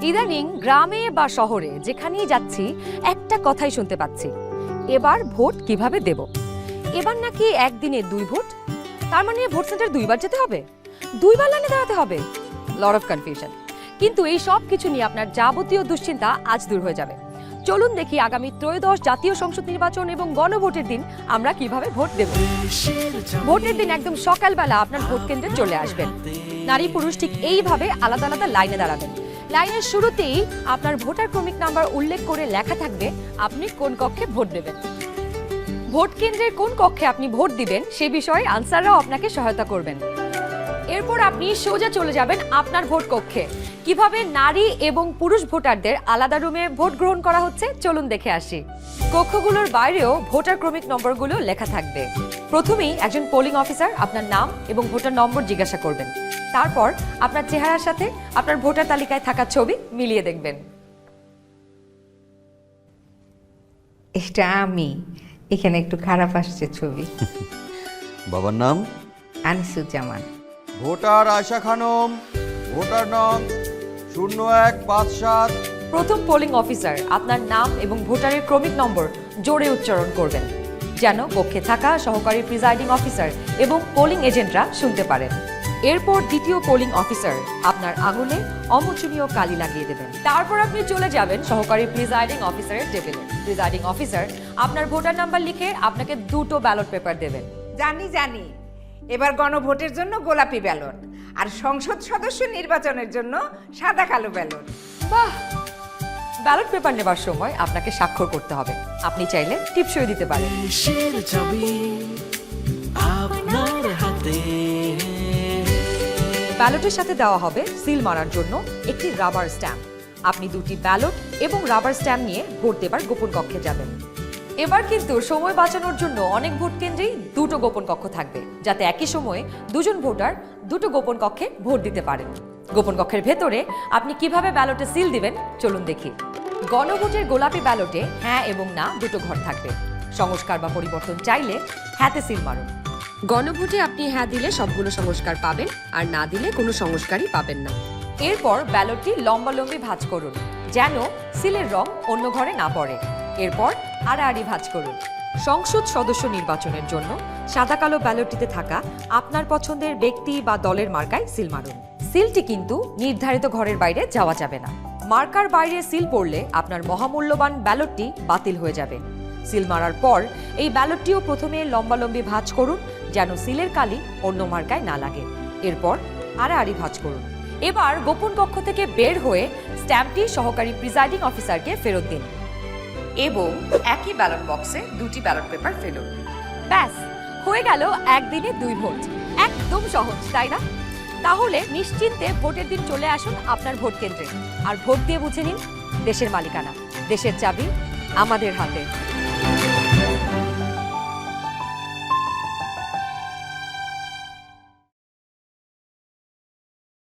ইদানিং গ্রামে বা শহরে যেখানেই যাচ্ছি একটা কথাই শুনতে পাচ্ছি, এবার ভোট কিভাবে দেব। এবার নাকি একদিনে 2 ভোট, তার মানে ভোট সেন্টার 2বার যেতে হবে, 2বার লাইনে দাঁড়াতে হবে। Lot of confusion. কিন্তু এই সব কিছু নিয়ে আপনার যাবতীয় দুশ্চিন্তা আজ দূর হয়ে যাবে। চলুন দেখি আগামী ত্রয়োদশ জাতীয় সংসদ নির্বাচন এবং গণভোটের দিন আমরা কিভাবে ভোট দেব। ভোটের দিন একদম সকালবেলা আপনার ভোট কেন্দ্রে চলে আসবেন। নারী পুরুষ ঠিক এইভাবে আলাদা আলাদা লাইনে দাঁড়াবেন। লাইনের শুরুতেই আপনার ভোটার ক্রমিক নাম্বার উল্লেখ করে লেখা থাকবে আপনি কোন কক্ষে ভোট দেবেন। ভোট কেন্দ্রের কোন কক্ষে আপনি ভোট দিবেন সে বিষয়ে আনসাররাও আপনাকে সহায়তা করবেন। এরপর আপনি সোজা চলে যাবেন আপনার ভোট কক্ষে। কিভাবে নারী এবং পুরুষ ভোটারদের আলাদা রুমে ভোট গ্রহণ করা হচ্ছে চলুন দেখে আসি। কক্ষগুলোর বাইরেও ভোটার ক্রমিক নম্বরগুলো লেখা থাকবে। প্রথমেই একজন পোলিং অফিসার আপনার নাম এবং ভোটার নম্বর জিজ্ঞাসা করবেন। তারপর আপনার চেহারার সাথে আপনার ভোটার তালিকায় থাকা ছবি মিলিয়ে দেখবেন। এটা আমি, এখানে একটু খারাপ আসছে ছবি। বাবার নাম আনিসুজ্জামান। ভোটার আয়শা খানম, ভোটার নং 0157। প্রথম পোলিং অফিসার আপনার নাম এবং ভোটারের ক্রমিক নম্বর জোরে উচ্চারণ করবেন যেন কক্ষে থাকা সহকারী প্রিজাইডিং অফিসার এবং পোলিং এজেন্টরা শুনতে পারেন। এরপর দ্বিতীয় পোলিং অফিসার আপনার আঙুলে অমোচনীয় কালি লাগিয়ে দেবেন। তারপর আপনি চলে যাবেন সহকারী প্রিজাইডিং অফিসারের টেবিলে। প্রিজাইডিং অফিসার আপনার ভোটার নাম্বার লিখে আপনাকে 2টো ব্যালট পেপার দেবেন। জানি এবার গণভোটের জন্য গোলাপি ব্যালট আর সংসদ সদস্য নির্বাচনের জন্য সাদা কালো ব্যালট। বাহ! ব্যালট পেপার নেবার সময় আপনাকে স্বাক্ষর করতে হবে। আপনি চাইলে টিপসই দিতে পারেন। ব্যালটের সাথে দেওয়া হবে সিল মারার জন্য একটি রাবার স্ট্যাম্প। আপনি 2টি ব্যালট এবং রাবার স্ট্যাম্প নিয়ে ভোট দেবার গোপন কক্ষে যাবেন। এবার কিন্তু সময় বাঁচানোর জন্য অনেক ভোট কেন্দ্রেই 2টো গোপন কক্ষ থাকবে, যাতে একই সময়ে 2জন ভোটার 2টো গোপন কক্ষে ভোট দিতে পারেন। গোপন কক্ষের ভেতরে আপনি কিভাবে ব্যালটে সিল দিবেন চলুন দেখি। গণভোটের গোলাপি ব্যালটে হ্যাঁ এবং না 2টো ঘর থাকবে। সংস্কার বা পরিবর্তন চাইলে হ্যাঁতে সিল মারুন। গণভোটে আপনি হ্যাঁ দিলে সবগুলো সংস্কার পাবেন, আর না দিলে কোনো সংস্কারই পাবেন না। এরপর ব্যালটটি লম্বালম্বি ভাঁজ করুন যেন সিলের রং অন্য ঘরে না পড়ে। এরপর আড়াআড়ি ভাঁজ করুন। সংসদ সদস্য নির্বাচনের জন্য সাদা কালো ব্যালটটিতে থাকা আপনার পছন্দের ব্যক্তি বা দলের মার্কায় সিল মারুন। সিলটি কিন্তু নির্ধারিত ঘরের বাইরে যাওয়া যাবে না। মার্কার বাইরে সিল পড়লে আপনার মহামূল্যবান ব্যালটটি বাতিল হয়ে যাবে। সিল মারার পর এই ব্যালটটিও প্রথমে লম্বালম্বি ভাঁজ করুন যেন সিলের কালি অন্য মার্কায় না লাগে। এরপর আড়াআড়ি ভাঁজ করুন। এবার গোপন কক্ষ থেকে বের হয়ে স্ট্যাম্পটি সহকারী প্রিজাইডিং অফিসারকে ফেরত দিন এবং একই ব্যালট বক্সে 2টি ব্যালট পেপার ফেলুন। ব্যাস হয়ে গেল একদিনে 2 ভোট। একদম সহজ, তাই না? তাহলে নিশ্চিন্তে ভোটের দিন চলে আসুন আপনার ভোট কেন্দ্রে আর ভোট দিয়ে বুঝে নিন দেশের মালিকানা, দেশের চাবি আমাদের হাতে।